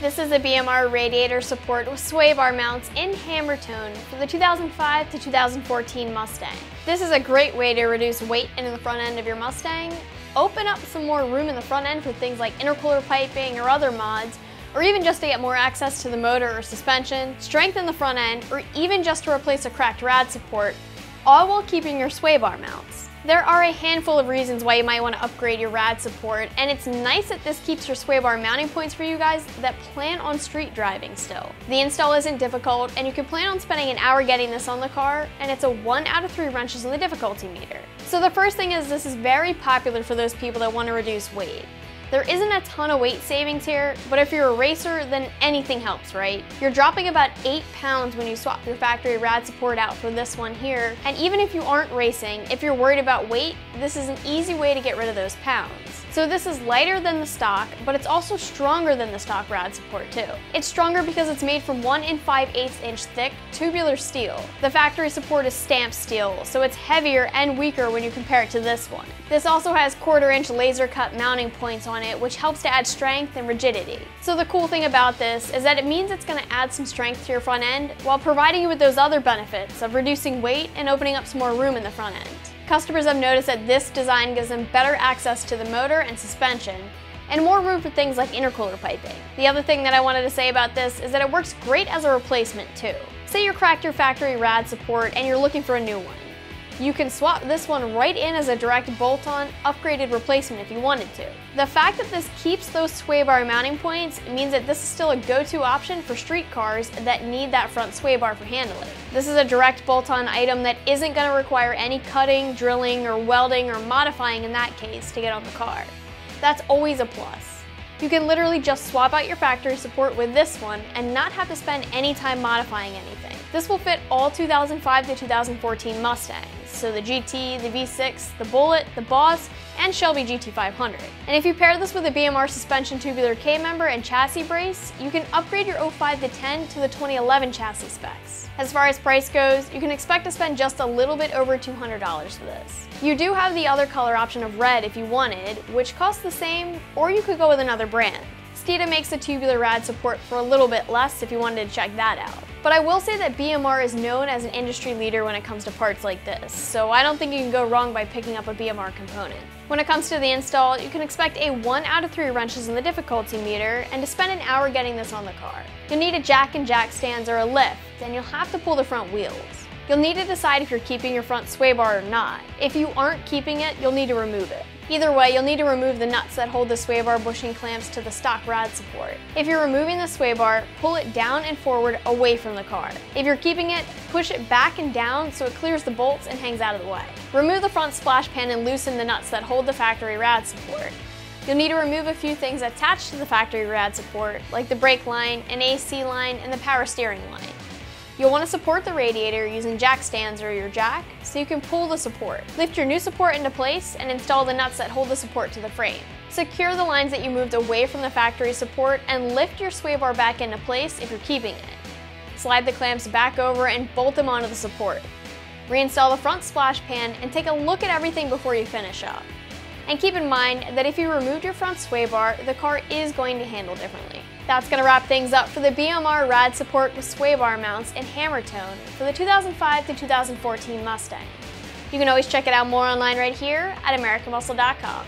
This is a BMR radiator support with sway bar mounts in hammer tone for the 2005 to 2014 Mustang. This is a great way to reduce weight into the front end of your Mustang, open up some more room in the front end for things like intercooler piping or other mods, or even just to get more access to the motor or suspension, strengthen the front end, or even just to replace a cracked rad support, all while keeping your sway bar mounts. There are a handful of reasons why you might want to upgrade your rad support, and it's nice that this keeps your sway bar mounting points for you guys that plan on street driving still. The install isn't difficult, and you can plan on spending an hour getting this on the car, and it's a 1 out of 3 wrenches in the difficulty meter. So the first thing is this is very popular for those people that want to reduce weight. There isn't a ton of weight savings here, but if you're a racer, then anything helps, right? You're dropping about 8 pounds when you swap your factory rad support out for this one here, and even if you aren't racing, if you're worried about weight, this is an easy way to get rid of those pounds. So this is lighter than the stock, but it's also stronger than the stock rad support too. It's stronger because it's made from 1 5/8 inch thick tubular steel. The factory support is stamped steel, so it's heavier and weaker when you compare it to this one. This also has 1/4 inch laser cut mounting points on it, which helps to add strength and rigidity. So the cool thing about this is that it means it's going to add some strength to your front end while providing you with those other benefits of reducing weight and opening up some more room in the front end. Customers have noticed that this design gives them better access to the motor and suspension, and more room for things like intercooler piping. The other thing that I wanted to say about this is that it works great as a replacement too. Say you cracked your factory rad support and you're looking for a new one. You can swap this one right in as a direct bolt-on, upgraded replacement if you wanted to. The fact that this keeps those sway bar mounting points means that this is still a go-to option for street cars that need that front sway bar for handling. This is a direct bolt-on item that isn't going to require any cutting, drilling, or welding or modifying in that case to get on the car. That's always a plus. You can literally just swap out your factory support with this one and not have to spend any time modifying anything. This will fit all 2005 to 2014 Mustangs, so the GT, the V6, the Bullet, the Boss, and Shelby GT500. And if you pair this with a BMR suspension tubular K-member and chassis brace, you can upgrade your 05 to 10 to the 2011 chassis specs. As far as price goes, you can expect to spend just a little bit over $200 for this. You do have the other color option of red if you wanted, which costs the same, or you could go with another brand. Steeda makes the tubular rad support for a little bit less if you wanted to check that out. But I will say that BMR is known as an industry leader when it comes to parts like this, so I don't think you can go wrong by picking up a BMR component. When it comes to the install, you can expect a 1 out of 3 wrenches in the difficulty meter and to spend an hour getting this on the car. You'll need a jack and jack stands or a lift, and you'll have to pull the front wheels. You'll need to decide if you're keeping your front sway bar or not. If you aren't keeping it, you'll need to remove it. Either way, you'll need to remove the nuts that hold the sway bar bushing clamps to the stock rad support. If you're removing the sway bar, pull it down and forward away from the car. If you're keeping it, push it back and down so it clears the bolts and hangs out of the way. Remove the front splash pan and loosen the nuts that hold the factory rad support. You'll need to remove a few things attached to the factory rad support, like the brake line, an AC line, and the power steering line. You'll want to support the radiator using jack stands or your jack so you can pull the support. Lift your new support into place and install the nuts that hold the support to the frame. Secure the lines that you moved away from the factory support and lift your sway bar back into place if you're keeping it. Slide the clamps back over and bolt them onto the support. Reinstall the front splash pan and take a look at everything before you finish up. And keep in mind that if you removed your front sway bar, the car is going to handle differently. That's going to wrap things up for the BMR rad support with sway bar mounts in hammer tone for the 2005 to 2014 Mustang. You can always check it out more online right here at AmericanMuscle.com.